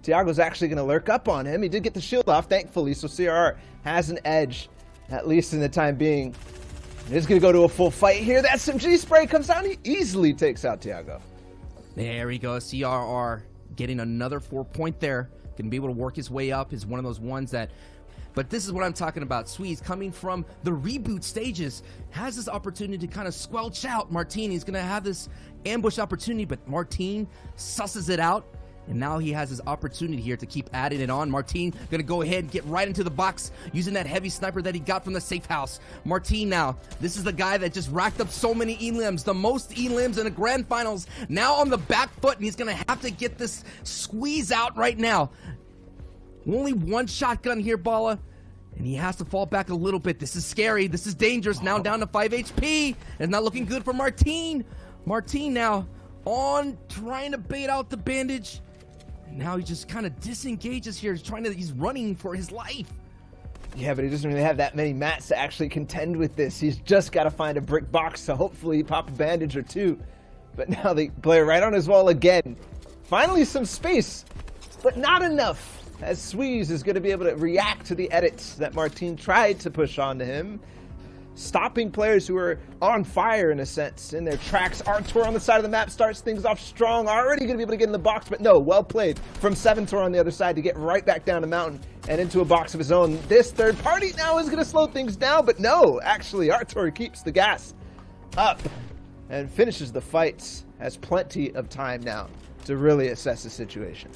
Tiago's actually going to lurk up on him. He did get the shield off, thankfully, so CRR has an edge, at least in the time being. He's going to go to a full fight here. That SMG spray comes down. He easily takes out Tiago. There we go. CRR getting another 4-point there. Going to be able to work his way up. Is one of those ones that... But this is what I'm talking about. Swedes coming from the reboot stages has this opportunity to kind of squelch out Martine. He's going to have this ambush opportunity, but Martine susses it out. And now he has his opportunity here to keep adding it on. Martine going to go ahead and get right into the box using that heavy sniper that he got from the safe house. Martine now, this is the guy that just racked up so many elims, the most elims in the grand finals. Now on the back foot, and he's going to have to get this squeeze out right now. Only one shotgun here, Balla, and he has to fall back a little bit. This is scary. This is dangerous. Now down to 5 HP. It's not looking good for Martine. Martine now on trying to bait out the bandage. And now he just kind of disengages here. He's running for his life. Yeah, but he doesn't really have that many mats to actually contend with this. He's just got to find a brick box to hopefully pop a bandage or two. But now they play right on his wall again. Finally some space, but not enough. As Sweeze is going to be able to react to the edits that Martine tried to push onto him. Stopping players who are on fire, in a sense, in their tracks. Artur on the side of the map starts things off strong. Already going to be able to get in the box, but no, well played from Seventor on the other side to get right back down the mountain and into a box of his own. This third party now is going to slow things down, but no, actually, Artur keeps the gas up and finishes the fights. Has plenty of time now to really assess the situation.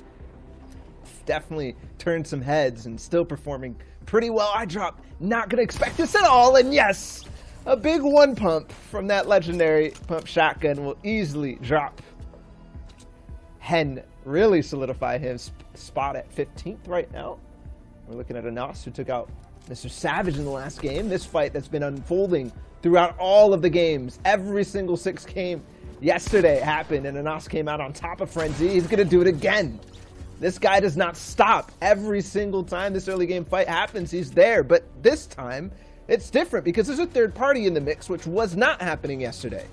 Definitely turned some heads and still performing pretty well. I drop, not gonna expect this at all, and yes, a big one pump from that legendary pump shotgun will easily drop Hen, really solidify his spot at 15th right now. We're looking at Anas, who took out Mr. Savage in the last game. This fight that's been unfolding throughout all of the games. Every single 6 game yesterday happened, and Anas came out on top of Frenzy. He's gonna do it again. This guy does not stop. Every single time this early game fight happens, he's there. But this time, it's different because there's a third party in the mix, which was not happening yesterday.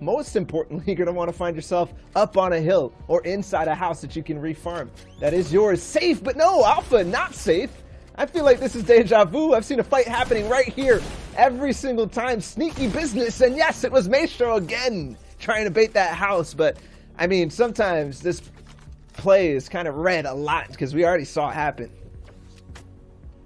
Most importantly, you're going to want to find yourself up on a hill or inside a house that you can refarm. That is yours. Safe, but no, Alpha, not safe. I feel like this is deja vu. I've seen a fight happening right here every single time. Sneaky business, and yes, it was Maestro again trying to bait that house, but I mean, sometimes this play is kind of read a lot because we already saw it happen.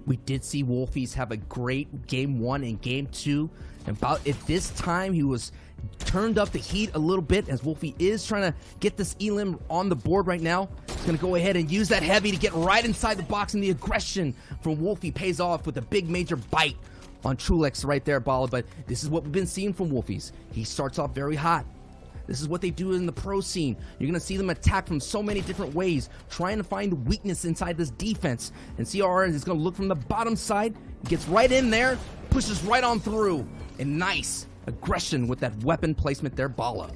We did see Wolfies have a great game 1 and game 2. About at this time, he was turned up the heat a little bit as Wolfie is trying to get this elim on the board right now. He's going to go ahead and use that heavy to get right inside the box, and the aggression from Wolfie pays off with a big major bite on Trulex right there, Balla. But this is what we've been seeing from Wolfies. He starts off very hot. This is what they do in the pro scene. You're going to see them attack from so many different ways, trying to find weakness inside this defense. And CRR is going to look from the bottom side, gets right in there, pushes right on through. And nice aggression with that weapon placement there, Balla.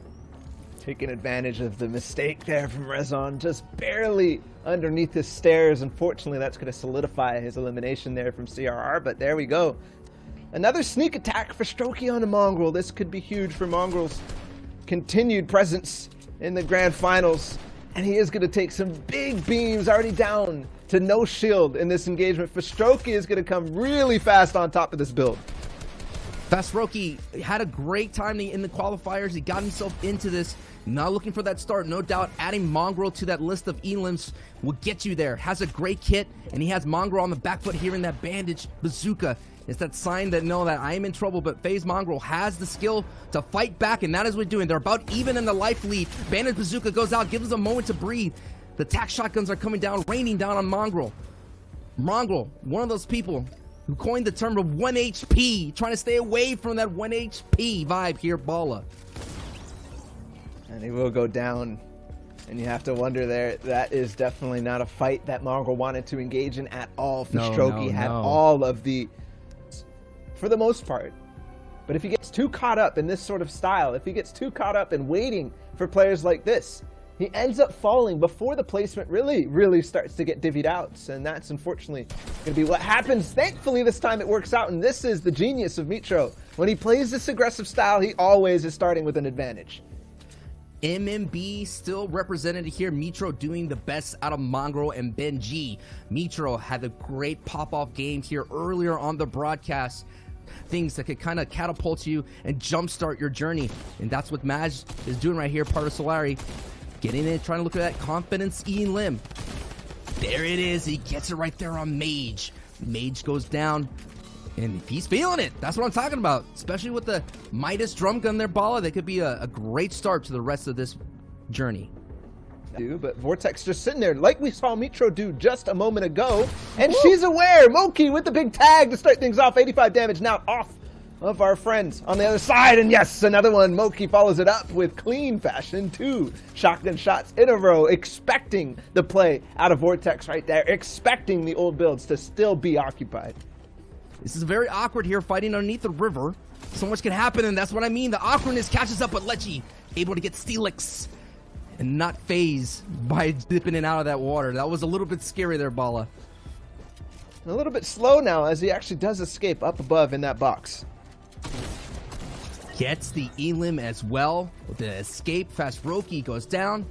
Taking advantage of the mistake there from Rezon, just barely underneath his stairs. Unfortunately, that's going to solidify his elimination there from CRR, but there we go. Another sneak attack for Strokey on the Mongrel. This could be huge for Mongrel's continued presence in the grand finals, and he is going to take some big beams. Already down to no shield in this engagement. For Strokey is going to come really fast on top of this build. Strokey had a great time in the qualifiers. He got himself into this, not looking for that start. No doubt adding Mongrel to that list of elims will get you there. Has a great kit, and he has Mongrel on the back foot here in that bandage bazooka. It's that sign that know that I am in trouble, but FaZe Mongrel has the skill to fight back, and that is what we're doing. They're about even in the life lead. Bandage Bazooka goes out, gives us a moment to breathe. The tac shotguns are coming down, raining down on Mongrel. Mongrel, one of those people who coined the term of 1 HP, trying to stay away from that 1 HP vibe here, Balla. And he will go down, and you have to wonder there, that is definitely not a fight that Mongrel wanted to engage in at all. Strokey had all of the... for the most part. But if he gets too caught up in this sort of style, if he gets too caught up in waiting for players like this, he ends up falling before the placement really starts to get divvied out. And that's unfortunately going to be what happens. Thankfully, this time it works out, and this is the genius of Mitro. When he plays this aggressive style, he always is starting with an advantage. MMB still represented here. Mitro doing the best out of Mongrel and Benji. Mitro had a great pop-off game here earlier on the broadcast. Things that could kind of catapult you and jumpstart your journey. And that's what Maj is doing right here, part of Solari. Getting in, trying to look at that confidence elim. There it is. He gets it right there on Mage. Mage goes down. And he's feeling it. That's what I'm talking about. Especially with the Midas drum gun there, Balla. That could be a great start to the rest of this journey. But Vortex just sitting there like we saw Mitro do just a moment ago. And she's aware. Moki with the big tag to start things off. 85 damage now off of our friends on the other side. And yes, another one. Moki follows it up with clean fashion. 2 shotgun shots in a row. Expecting the play out of Vortex right there. Expecting the old builds to still be occupied. This is very awkward here, fighting underneath the river. So much can happen, and that's what I mean. The awkwardness catches up with Lechi, able to get Steelix and not phased by dipping in out of that water. That was a little bit scary there, Balla. A little bit slow now as he actually does escape up above in that box. Gets the elim as well. With the escape, Fast Roki goes down.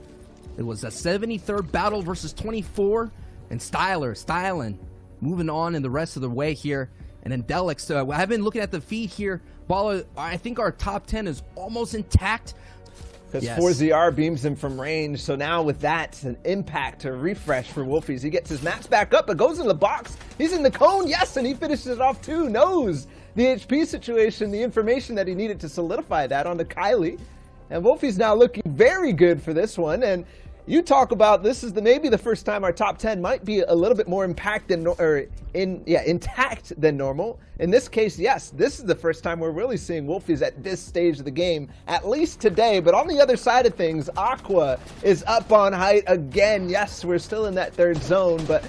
It was a 73rd battle versus 24. And Styling, moving on in the rest of the way here. And then Delix, I've been looking at the feed here. Balla, I think our top 10 is almost intact. Because 4ZR beams him from range, so now with that, an impact, a refresh for Wolfies. He gets his mats back up, but goes in the box. He's in the cone, yes, and he finishes it off too. Knows the HP situation, the information that he needed to solidify that onto Kylie. And Wolfies now looking very good for this one. And you talk about this is maybe the first time our top 10 might be a little bit more intact than normal. In this case, yes, this is the first time we're really seeing Wolfies at this stage of the game, at least today. But on the other side of things, Aqua is up on height again. Yes, we're still in that third zone, but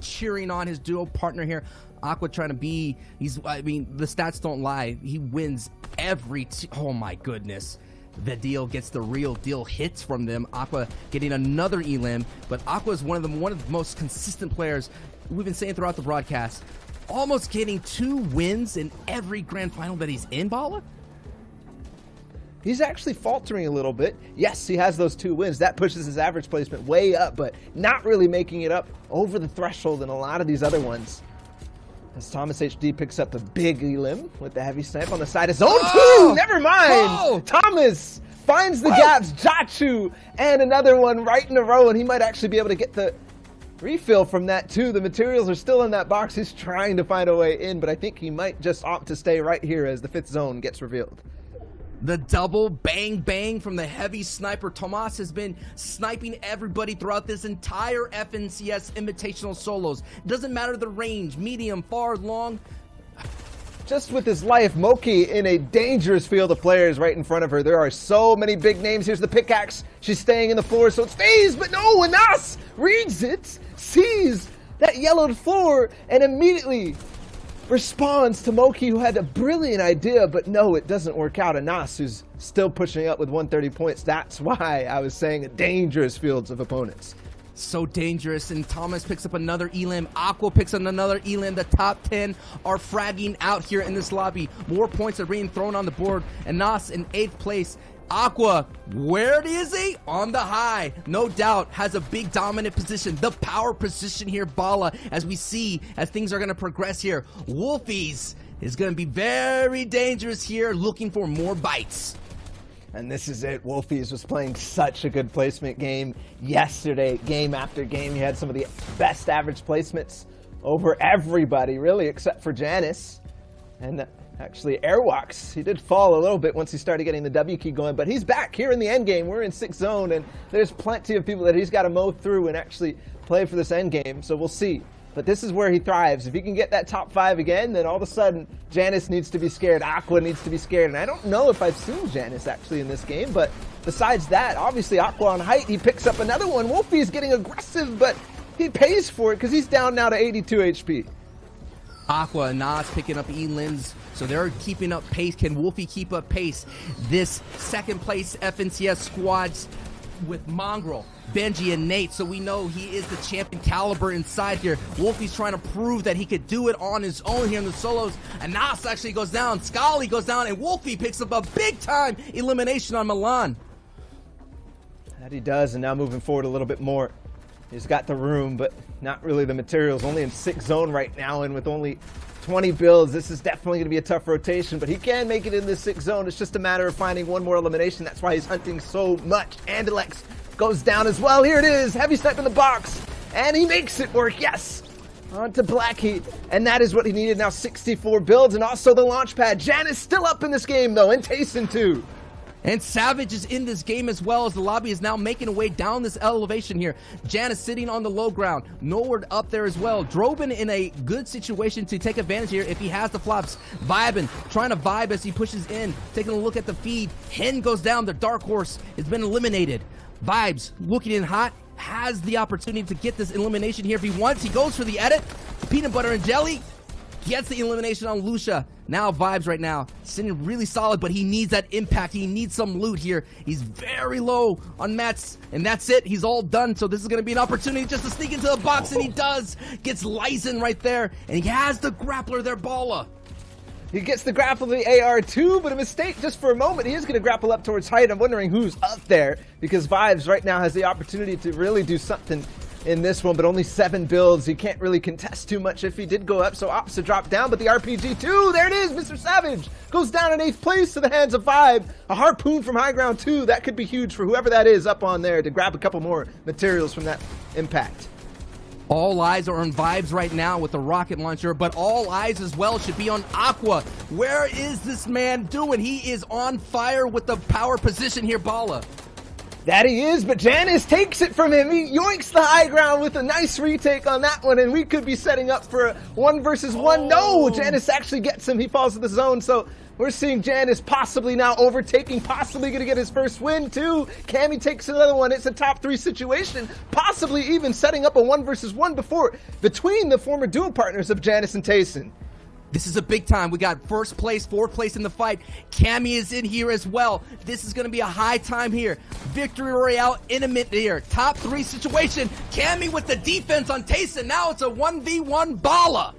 cheering on his duo partner here. Aqua trying to be, I mean, the stats don't lie. He wins every, oh my goodness. The deal gets the real deal hits from them. Aqua getting another elim, but Aqua is one of the most consistent players we've been saying throughout the broadcast. Almost getting 2 wins in every grand final that he's in, Balla. He's actually faltering a little bit. Yes, he has those 2 wins. That pushes his average placement way up, but not really making it up over the threshold in a lot of these other ones. As Thomas HD picks up the big elim with the heavy snipe on the side of zone 2. Never mind. Thomas finds the gaps. Jachu and another one right in a row, and he might actually be able to get the refill from that too. The materials are still in that box. He's trying to find a way in, but I think he might just opt to stay right here as the 5th zone gets revealed. The double bang bang from the heavy sniper. Tomas has been sniping everybody throughout this entire FNCS Invitational solos. Doesn't matter the range, medium, far, long. Just with his life, Moki in a dangerous field of players right in front of her. There are so many big names. Here's the pickaxe. She's staying in the floor, so it's phased, but no, Anas reads it, sees that yellowed floor, and immediately responds to Moki, who had a brilliant idea, but no, it doesn't work out. Anas, who's still pushing up with 130 points. That's why I was saying a dangerous fields of opponents. So dangerous, and Thomas picks up another elim. Aqua picks up another elim. The top 10 are fragging out here in this lobby. More points are being thrown on the board. Anas in 8th place. Aqua, where is he? On the high, no doubt, has a big dominant position, the power position here, Balla, as we see, as things are going to progress here. Wolfies is going to be very dangerous here, looking for more bites. And this is it. Wolfies was playing such a good placement game yesterday, game after game. He had some of the best average placements over everybody, really, except for Janice. And actually, Airwalks, he did fall a little bit once he started getting the W key going, but he's back here in the end game. We're in 6th zone, and there's plenty of people that he's got to mow through and actually play for this end game, so we'll see. But this is where he thrives. If he can get that top 5 again, then all of a sudden, Janice needs to be scared, Aqua needs to be scared, and I don't know if I've seen Janice actually in this game, but besides that, obviously Aqua on height, he picks up another one. Wolfie's getting aggressive, but he pays for it because he's down now to 82 HP. Aqua and Nas picking up elims, so they're keeping up pace. Can Wolfie keep up pace? This 2nd place FNCS squads with Mongrel, Benji, and Nate, so we know he is the champion caliber inside here. Wolfie's trying to prove that he could do it on his own here in the solos, and Nas actually goes down, Scully goes down, and Wolfie picks up a big time elimination on Milan. That he does, and now moving forward a little bit more. He's got the room, but not really the materials. Only in 6 zone right now, and with only 20 builds, this is definitely going to be a tough rotation, but he can make it in the 6 zone. It's just a matter of finding one more elimination. That's why he's hunting so much. Andalex goes down as well. Here it is. Heavy step in the box, and he makes it work. Yes. On to Blackheat, and that is what he needed. Now 64 builds, and also the launch pad. Janus still up in this game, though, and Tayson too. And Savage is in this game as well, as the lobby is now making a way down this elevation here. Janus sitting on the low ground. Nord up there as well. Droben in a good situation to take advantage here if he has the flops. Vibin trying to vibe as he pushes in. Taking a look at the feed. Hen goes down. The Dark Horse has been eliminated. Vibes looking in hot. Has the opportunity to get this elimination here if he wants. He goes for the edit. Peanut butter and jelly. Gets the elimination on Lucia. Now Vibes right now sitting really solid, but he needs that impact. He needs some loot here. He's very low on mats, and that's it. He's all done, so this is going to be an opportunity just to sneak into the box, and he does. Gets Lysen right there, and he has the grappler there, Balla. He gets the grapple of the AR too, but a mistake just for a moment. He is going to grapple up towards height. I'm wondering who's up there, because Vibes right now has the opportunity to really do something in this one, but only 7 builds. He can't really contest too much if he did go up, so opts to drop down, but the RPG too, there it is, Mr. Savage goes down in 8th place to the hands of Vibe. A harpoon from high ground too, that could be huge for whoever that is up on there to grab a couple more materials from that impact. All eyes are on Vibes right now with the rocket launcher, but all eyes as well should be on Aqua. Where is this man doing? He is on fire with the power position here, Balla. That he is, but Janus takes it from him. He yoinks the high ground with a nice retake on that one, and we could be setting up for a 1 versus 1. No, Janus actually gets him. He falls to the zone, so we're seeing Janus possibly now overtaking, possibly going to get his first win too. Cammy takes another one. It's a top 3 situation, possibly even setting up a 1 versus 1 between the former duo partners of Janus and Tayson. This is a big time. We got 1st place, 4th place in the fight. Cammy is in here as well. This is going to be a high time here. Victory Royale imminent here. Top 3 situation. Cammy with the defense on Tayson. Now it's a 1v1 Balla.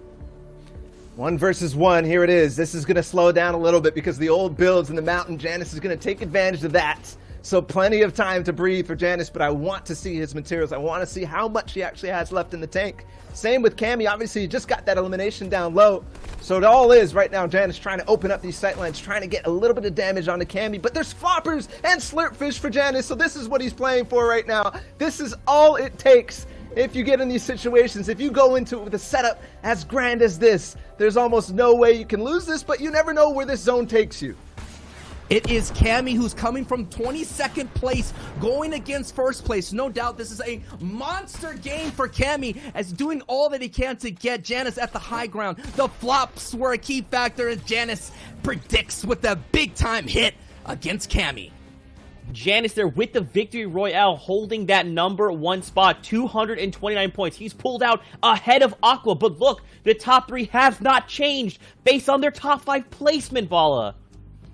1 versus 1, here it is. This is going to slow down a little bit because the old builds in the mountain. Janus is going to take advantage of that. So plenty of time to breathe for Janus, but I want to see his materials. I want to see how much he actually has left in the tank. Same with Cammy. Obviously, he just got that elimination down low. So it all is right now, Janus trying to open up these sightlines, trying to get a little bit of damage onto Cammy. But there's floppers and slurpfish for Janus, so this is what he's playing for right now. This is all it takes if you get in these situations. If you go into it with a setup as grand as this, there's almost no way you can lose this, but you never know where this zone takes you. It is Cammy who's coming from 22nd place, going against 1st place. No doubt this is a monster game for Cammy, as doing all that he can to get Janus at the high ground. The flops were a key factor, as Janus predicts with a big-time hit against Cammy. Janus there with the Victory Royale, holding that number 1 spot, 229 points. He's pulled out ahead of Aqua, but look, the top 3 have not changed based on their top 5 placement, Balla.